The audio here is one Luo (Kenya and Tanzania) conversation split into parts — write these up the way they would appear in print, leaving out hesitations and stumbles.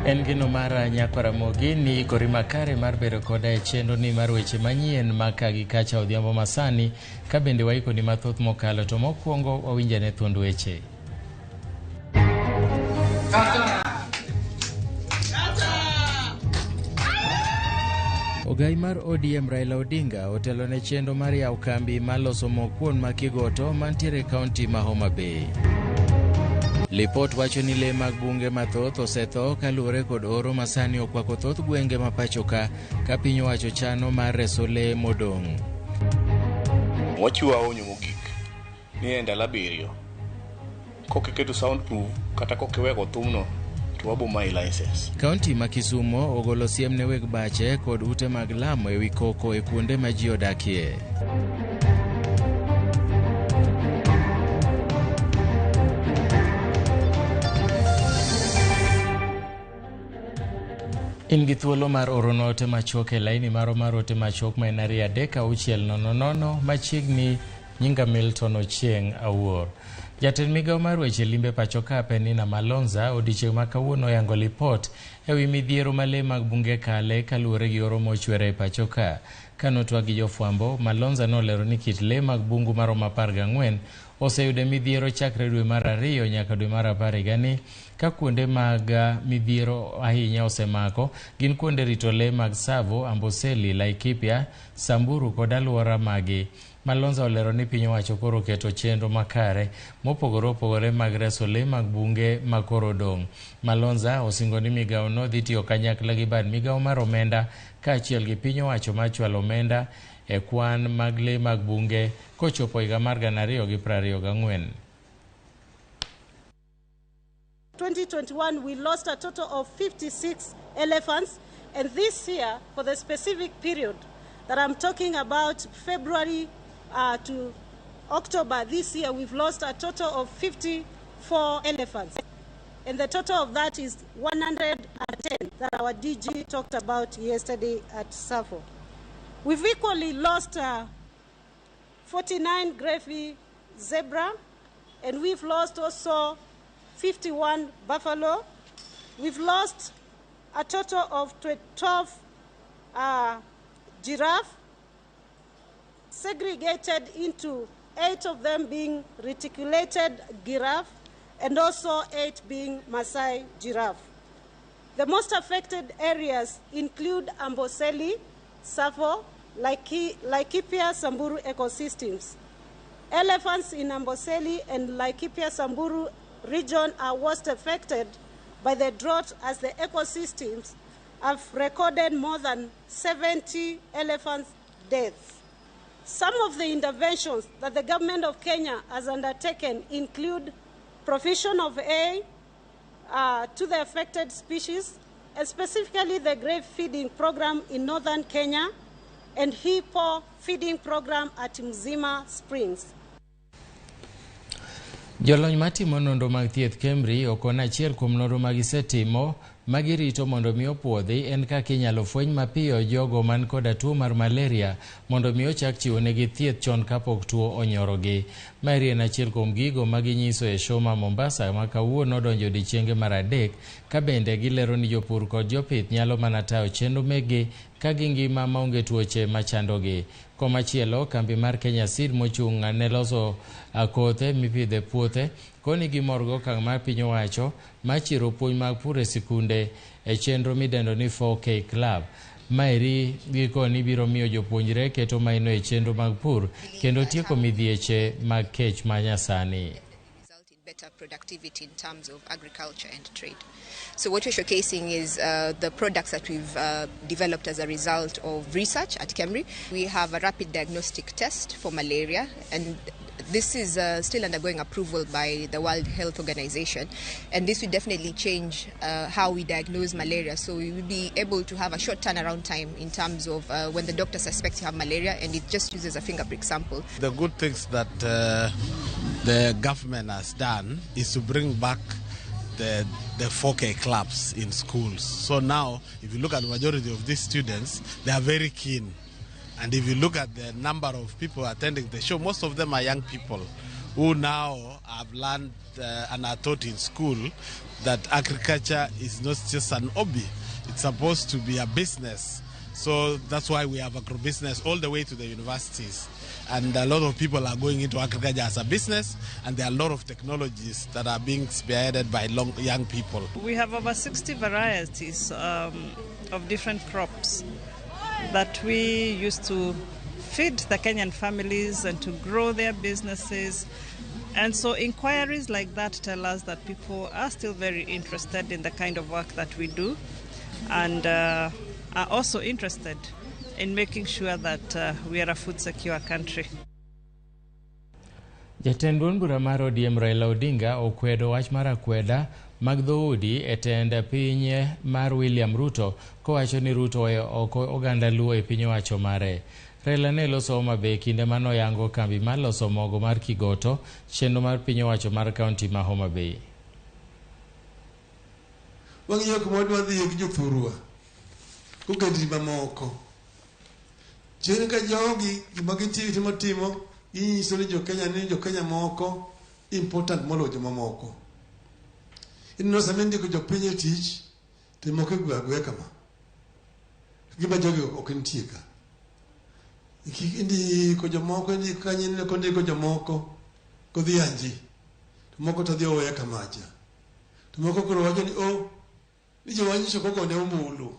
En gino mara nyako Ramogi ni ikori makare mar bedo koda e chenro ni mar weche manyien maka gi kacha odhiambo masani ka bende waiko ni mathoth mokalo to mokwongo wawinja ne thuond weche. Ogai mar ODM Raila Odinga otelo ne chenro mar yaw kambi maloso mo kuon ma Kigoto mantiere kaunti ma Homa Bay. Lipot wacho ni le mag bunge mathoth osetho kaluwore kod oro masani okwako thoth gwenge ma pachoka ka piny owacho chano mar reso le modong'. Wachiwa onyo mogik ni e ndalo 7 kokiketo soundproof kata kokiwego thumno to wabo mai license. Kaunti ma Kisumo ogolo siem ne weg bache kod ute mag lamo e wi koko e kuonde ma ji odakie. In gi thuolo mar oro note machok e laini maro mar ote machok ma en 3-600 machiegni nyinga Milton Ochieng Awuor. Jatend migawo mar weche limbe pachoka Penina Malonza odiochieng' ma kawuono yango lipot e wi midhiero ma le mag bunge kale kaluwore gi oro mochwere e pachoka. Kanotwa gi jofwambo, Malonza nolero ni kit le mag bungu maromo 14 oseyude midhiero chakre dwe mar 2 nyaka dwe mar 10 gani ka kuonde mag midhiero ahinya osemako gin kuonde rito le mag Savo, Amboseli, Laikipia, Samburu kod alwora magi. Malonza olero ni piny owacho koro keto chenro makare mopogore opogore mag reso le mag bunge makoro dong'. Malonza osingo ni migawo no dhi tiyo kanyakla gi bad migawo mar omenda kaachiel gi piny owacho machwalo omenda e kwan mag le mag bunge kochopo higa mar 2024. 2021 we lost a total of 56 elephants, and this year for the specific period that I'm talking about, February to October this year, we've lost a total of 54 elephants, and the total of that is 110 that our DG talked about yesterday at Safo. We've equally lost 49 gravy zebra, and we've lost also 51 buffalo. We've lost a total of 12 giraffe, segregated into 8 of them being reticulated giraffe and also 8 being Maasai giraffe. The most affected areas include Amboseli, Savo, Laikipia, Samburu ecosystems. Elephants in Amboseli and Laikipia, Samburu region are worst affected by the drought, as the ecosystems have recorded more than 70 elephant deaths. Some of the interventions that the government of Kenya has undertaken include provision of aid to the affected species, and specifically the grave feeding program in northern Kenya and hippo feeding program at Mzima Springs. Jolony matimo nonro mag thieth Kemri okon achiel kuom nonro magisetimo magirito mondo mi opuodhi en kaka inyalo fweny mapiyo jogo man koda tuo mar malaria mondo mi ochak chiwo negi thieth chon kapok tuo onyorogi. Mari en achiel kuom gigo maginyiso e show ma Mombasa ma kawuono donjo odiechienge mar 3 ka bende gilero ni jopur kod jopith nyalo mana tayo chenro megi ka gingima maonge tuoche machandogi. Komachielo, kambi mar Kenya Seed mochung' ne loso kothe mipidhe puothe koni gimorgo kang' mar piny owacho machiro puonj mag pur e sikunde e chenro midendo ni 4K Club. Maeri gikoni biro miyo jopuonjre keto maino e chenro mag pur kendo tieko midhieche mag kech manyasani. Better productivity in terms of agriculture and trade. So what we're showcasing is the products that we've developed as a result of research at KEMRI. We have a rapid diagnostic test for malaria, and this is still undergoing approval by the World Health Organization, and this will definitely change how we diagnose malaria. So we will be able to have a short turnaround time in terms of when the doctor suspects you have malaria, and it just uses a finger prick sample. The good things that the government has done is to bring back the 4K clubs in schools. So now, if you look at the majority of these students, they are very keen. And if you look at the number of people attending the show, most of them are young people who now have learned and are taught in school that agriculture is not just an hobby, it's supposed to be a business. So that's why we have agribusiness all the way to the universities. And a lot of people are going into agriculture as a business, and there are a lot of technologies that are being spearheaded by young people. We have over 60 varieties of different crops that we use to feed the Kenyan families and to grow their businesses. And so inquiries like that tell us that people are still very interested in the kind of work that we do, and are also interested in making sure that we are a food secure country. Jatend duond bura mar ODM Raila Odinga okwedo wach mar akweda mag dhoudi e tend piny mar William Ruto, kowacho ni Ruto weyo oko oganda luo e piny owacho mare. Raila ne loso Homa Bay kinde manoyango kambi mar loso mogo mar Kigoto, chenro mar piny owacho mar kaunti ma Homa Bay. Wang'iyo kuma wadhi gi jothurwa kukendni mamoko. Chien ka jogi gima gitimo ginyiso ni jo-Kenya moko important moloyo joma moko. Ineno sama indiko jopiny e tich to moko e gwe kama. Gima jogi ok nitie ka. Indiko jomoko, indiko kanyine kondiko jomoko kodhi anji. To moko to dhi oweya kamacha. To moko koro wacho ni jowanyiso koko ne ombulu.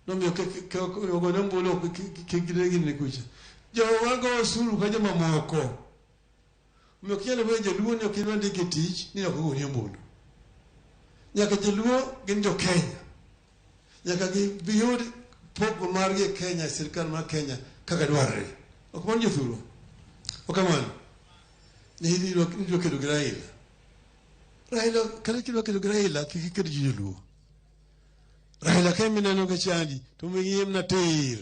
Nomiyo ogone ombulu kigiregi ni kucha. Jowago osuru ka joma moko. Omiyo kinyalo weyo joluo ni ok indiko tich ni ok ogoni ombulu. Nyaka joluo gin jo-Kenya. Nyaka giyud pogo margi e Kenya, sirkal mar Kenya kaka dwarre. Ok mon jothuro. Ok kamano. Ni dwa kedo gi Raila. Raila kata kidwa kedo gi Raila kik iked gi joluo. Raila ka mineno ka chandi to miyiem na tir.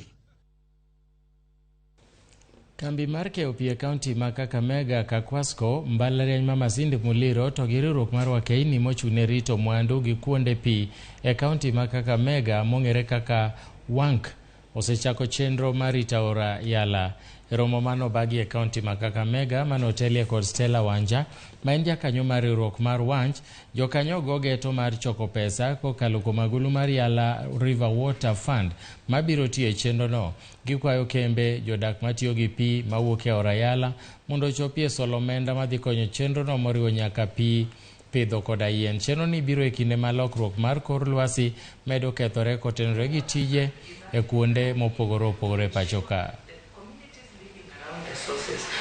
Kambi mar keyo pi e kaunti ma Kakamega Kakwasco, mbalariany ma Masinde Muliro to gi riwruok mar Wakeini mochune rito mwandu gi kuonde pi e kaunti ma Kakamega mong'ere kaka Wank osechako chenro mar rito aora Yala. Romo mano bagi e kaunti ma Kakamega manotelie kod Stella Wanja, ma en jakanyo mar riwruok mar Wanch. Jokanyo go geto mar choko pesa kokalo kuom agulu mar Yala River Water Fund mabiro tiyo e chenro no. Gikwayo kembe jodak matiyo gi pi mawuok e aora Yala mondo ochopie solo omenda madhi konyo chenro no moriwo nyaka pi, pidho koda yien. Chenro ni biro e kinde ma lokruok mar kor lwasi medo kethore kotenore gi tije e kuonde mopogore opogore pacho ka.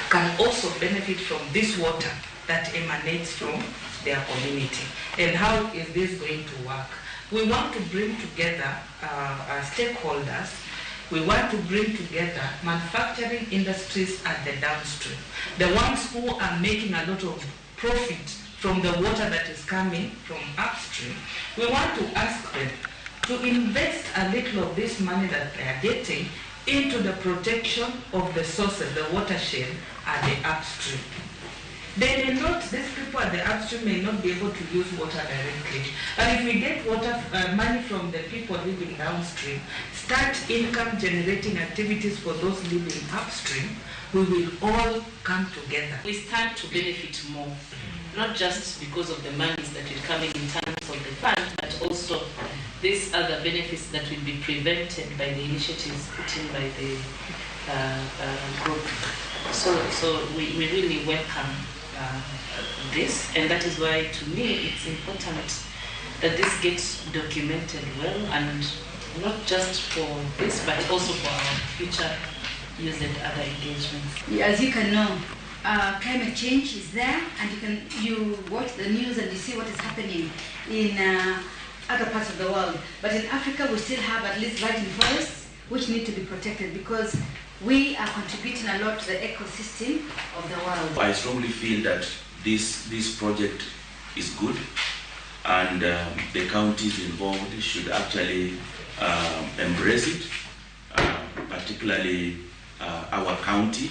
Can also benefit from this water that emanates from their community. And how is this going to work? We want to bring together stakeholders. We want to bring together manufacturing industries at the downstream, the ones who are making a lot of profit from the water that is coming from upstream. We want to ask them to invest a little of this money that they are getting into the protection of the sources, the watershed at the upstream. They may not, these people at the upstream may not be able to use water directly. And if we get water money from the people living downstream, start income generating activities for those living upstream, we will all come together. We stand to benefit more, not just because of the monies that will come in terms of the fund, but also these other benefits that will be prevented by the initiatives put in by the group. So we really welcome this, and that is why to me it's important that this gets documented well, and not just for this but also for our future use and other engagements. As you can know, climate change is there, and you watch the news and you see what is happening in other parts of the world. But in Africa we still have at least virgin forests which need to be protected because we are contributing a lot to the ecosystem of the world. I strongly feel that this project is good, and the counties involved should actually embrace it, particularly our county,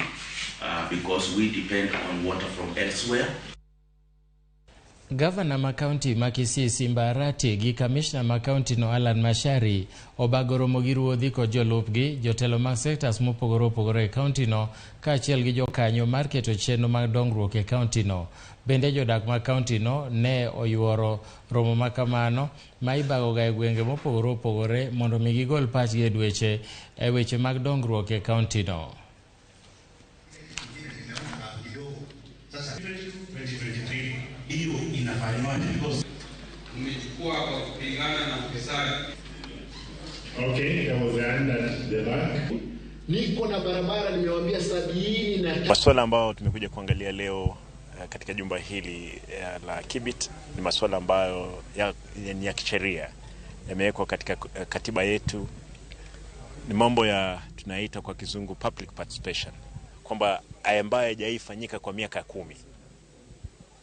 because we depend on water from elsewhere. Gavana ma kaunti ma Kisii Simba Arati gi kamishna ma kaunti no Alan Mashari obago romo gi ruodhi kod jolupgi, jotelo mag sectors mopogore opogore e kaunti no, kaachiel gi jokanyo mar keto chenro mag dongruok e kaunti no. Bende jodak ma kaunti no ne oyuoro romo ma kamano ma ibago ga e gwenge mopogore opogore mondo mi gigol pachgi e weche mag dongruok e kaunti no. Hiyo inafanywaje because umechukua kwa kupingana na ufisadi. Okay, that was the back. Niko na barabara nimewaambia 70 Masuala ambayo tumekuja kuangalia leo katika jumba hili la Kibit ni masuala ambayo ni ya kisheria, yamewekwa katika katiba yetu. Ni mambo ya tunaita kwa kizungu public participation, kwamba ambayo haijafanyika kwa miaka 10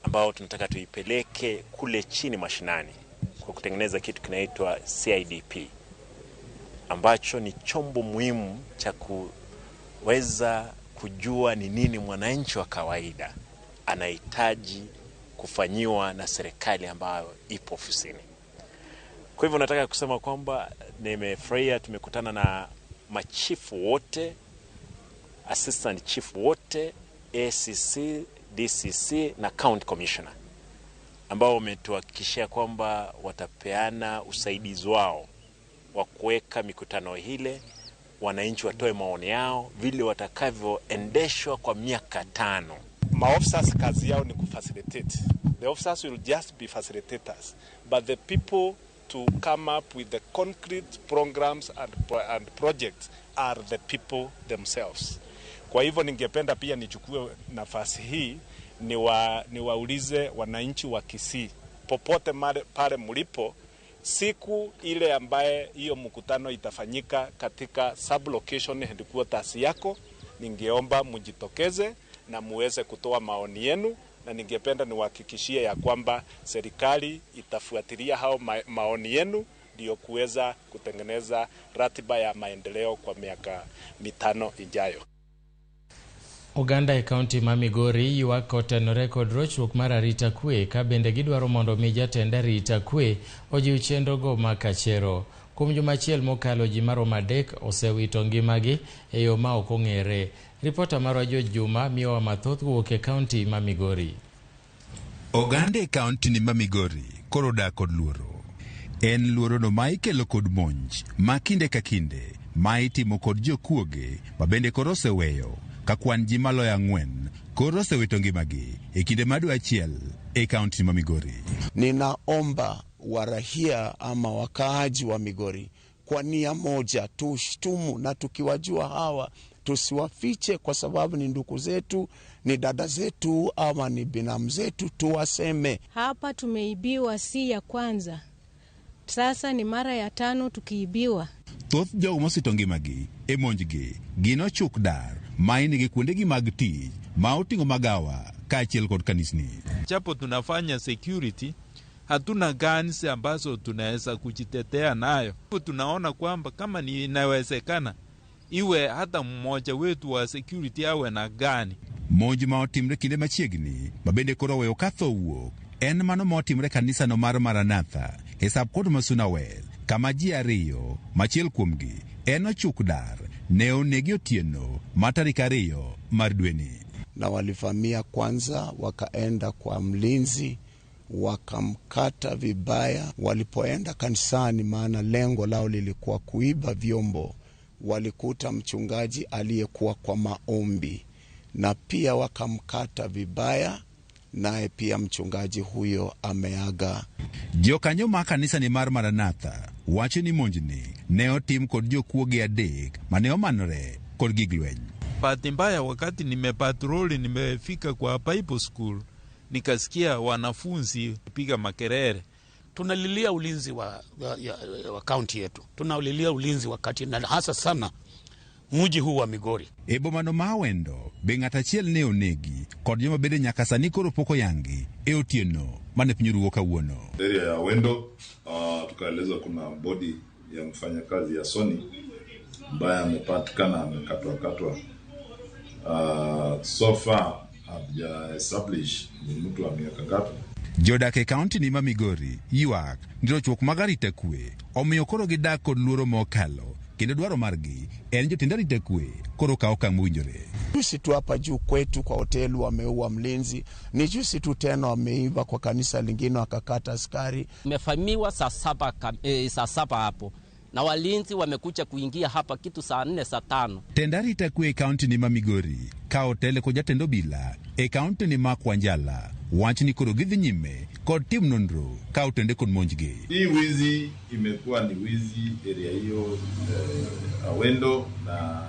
ambao tunataka tuipeleke kule chini mashinani kwa kutengeneza kitu kinaitwa CIDP, ambacho ni chombo muhimu cha kuweza kujua ni nini mwananchi wa kawaida anahitaji kufanyiwa na serikali ambayo ipo ofisini. Kwa hivyo nataka kusema kwamba nimefurahia tumekutana na machifu wote, assistant chief wote, ACC, DCC na county commissioner, ambao wametuhakikishia kwamba watapeana usaidizi wao wa kuweka mikutano hile, wananchi watoe maoni yao vile watakavyoendeshwa kwa miaka 5. Officers kazi yao ni kufacilitate. The officers will just be facilitators, but the people to come up with the concrete programs and projects are the people themselves. Kwa hivyo ningependa pia nichukue nafasi hii niwaulize wananchi wa Kisii popote pale mlipo, siku ile ambaye hiyo mkutano itafanyika katika sub-location headquarters yako, ningeomba mjitokeze na muweze kutoa maoni yenu, na ningependa niwahakikishie ya kwamba serikali itafuatilia hao maoni yenu ndio kuweza kutengeneza ratiba ya maendeleo kwa miaka 5 ijayo. Uganda e kaunti ma Migori ywak kotenore kod rochruok mar arita kwe, ka bende gidwaro mondo mi jatend arita kwe ojiw chenrogo makachero. Kuom juma achiel mokalo ji maromo 3 osewito ngimagi e yo ma ok ong'ere. Ripota marwa George Juma miyowa mathoth wuok e kaunti ma Migori. Oganda e kaunti ni ma Migori koro dak kod luoro. En luoro no ma ikelo kod monj ma kinde ka kinde ma itimo kod jokuoge ma bende koro oseweyo ka kwan ji maloyo 4 koro osewito ngimagi e kinde madu achiel e kaunti ma Migori. Ninaomba warahia ama wakaaji wa Migori kwa nia moja tushtumu, na tukiwajua hawa tusiwafiche, kwa sababu ni ndugu zetu, ni dada zetu ama ni binamu zetu, tuwaseme. Hapa tumeibiwa si ya kwanza, sasa ni mara ya 5 tukiibiwa. Thoth jogo mosito ngimagi e monjgi gino chuk dar maini kuondegi mag tich ma oting'o magawa kaachiel kod kanisni. Chapo tunafanya security, hatuna guns ambazo tunaweza kujitetea nayo. Tunaona kwamba kama ni inawezekana iwe hata mmoja wetu wa security awe na gani. Monj ma otimre kinde machiegni mabende koro weyo katho wuok en mano ma otimre kanisa no mar Maranatha e subkod Masuna West, kama ji 2 machiel kuomgi en ochuk dar ne onegi otieno ma tarik 2 mar dweni. Na walivamia kwanza, wakaenda kwa mlinzi wakamkata vibaya. Walipoenda kanisani, maana lengo lao lilikuwa kuiba vyombo, walikuta mchungaji aliyekuwa kwa maombi na pia wakamkata vibaya, naye pia mchungaji huyo ameaga. Jokanyo ma kanisa ni mar Maranatha wacho ni monjni ne otim kod jokuoge 3 mane omanore kod gig lweny. Bahati mbaya wakati nimepatroli nimefika kwa Bible School nikasikia wanafunzi piga makerere. Tunalilia ulinzi wa kaunti yetu, tunaulilia ulinzi wakati na hasa sana muji huu wa Migori. Ebomano mawendo beng'atachiel ne onegi kod joma bende nyaka sani koro poko yangi e otieno mane pinyruok kawuono. Area ya Wendo tukaelezwa kuna body ya mfanyakazi ya Sony ambaye amepatikana amekatwa. So far haja establish ni mtu wa miaka ngapi. Jodak e kaunti ni ma Migori ywak ni rochruok mag arita kwe omiyo koro gidak kod luoro mokalo kendo dwaro margi en jotend arita kwe koro kawo okang' mowinjore. Juzi tu hapa juu kwetu kwa hoteli wameua mlinzi, ni juzi tu tena wameiva kwa kanisa lingine wakakata askari. Umefahamiwa saa saba hapo na walinzi wamekuja kuingia hapa kitu saa 4 saa 5. Tendari takwe kaunti ni ma Migori ka hotel ko jatendo bila e kaunti ni ma Kwanjala wach ni koro gidhi nyime kod tim nonro ka utende kod monjge. Hii wizi imekuwa ni wizi area hiyo Awendo na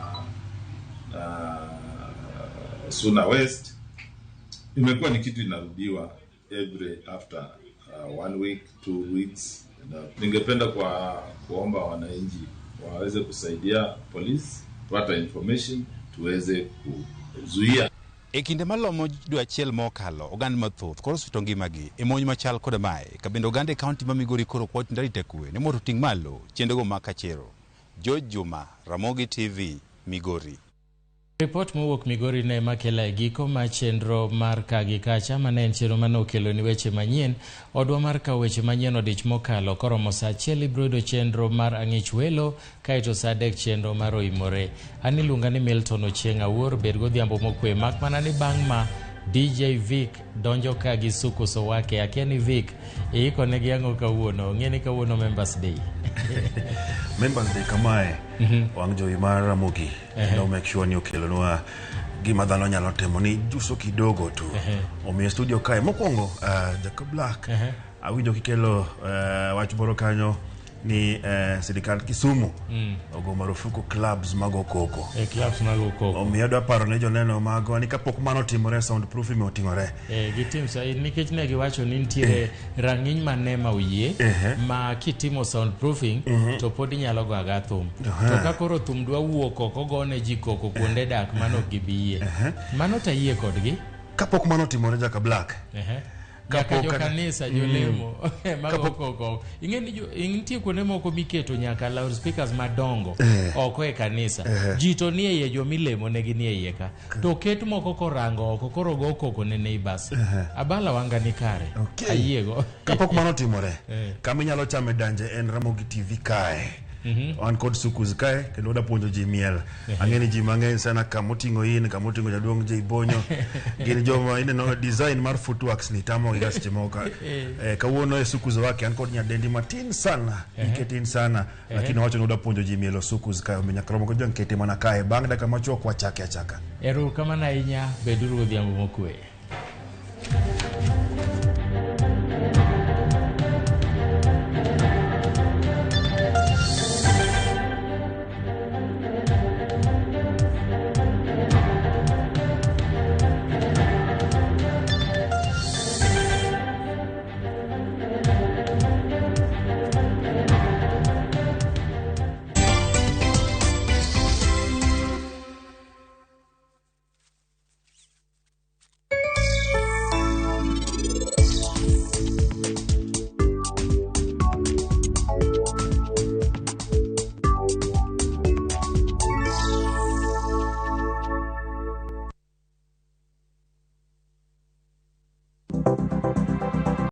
Suna West. Imekuwa ni kitu inarudiwa every after 1 week 2 weeks. Ningependa kuomba wananchi waweze kusaidia polisi kupata information tuweze kuzuia. E kinde malomo dwe achiel mokalo oganda mathoth koro suto ngimagi e monj machal kod mae kabendo oganda e kaunti ma Migori koro kwot ndari tekwe ne moto ting malo chendego makachero. George Juma, Ramogi TV, Migori. Report mowuok Migori ne makela e giko ma chenro mar kagi kacha mane en chenro mane okelo ni weche manyien. Odwa mar kawo weche manyien odich mokalo koromo saa 1 ibrodo chenro mar ang'ich welo kaeto saa 3 chenro mar oimore. Aniluonga ni Milton Ochieng' Awuor, bed godhiambo mokwe mak mana ni bang' ma DJ Vic donjo ka gi sukuso wake. Akiani Vic iko ne giango kawuono, ng'eni kawuono Members Day. Members Day kamae wang' jowi mar Ramogi no make sure ni okelonwa gima dhano nyalo timo ni juso kidogo tu. Omiyo studio kae mokwongo Jacob Black awinjo kikelo wach moro kanyo ni sirikal Kisumu ogo marufuku clubs mago koko. Clubs mago koko. Omiyo dwa paro ne joneno mago ni kapok mano timore soundproofing otingore. Gitim sai nikech ne giwacho ni nitiere rang'iny mane ma uyie ma kitimo soundproofing to pod inyalo go aga thum. To ka koro thum dwa wuok oko gone ji koko kuonde dak mano gibie. Mano ta yie kodgi. Kapok mano timore Jacob Black. Nyaka jo kanisa jolemo mago koko. Ing'eni intie kuonde moko miketo nyaka loudspeakers madongo oko e kanisa. Ji to nie iye jo milemo negi nie iye ka. To ket moko korango oko koro go koko ne neighbors. Abala wanga ni kare. Ayiego. Kapok mano timore. Kama inyalo chame danje en Ramogi TV kae. An kod sukuz kae kendo da puonjo ji miel. Ang'eni ji mang'eny sana kamoting'o in kamoting'o jaduong' J Bonyo gin joma ineno design mar footworks ni tamo giga seche moko. Kawuono e sukuz wake an kod nyadendi matin sana iketin sana lakini wacho ni da puonjo ji mielo sukuz kae ominya kromo ko jong kete mana kae bang' dakika machuok wachake achaka. Erokamano ahinya, beduru godhiambo mokwe.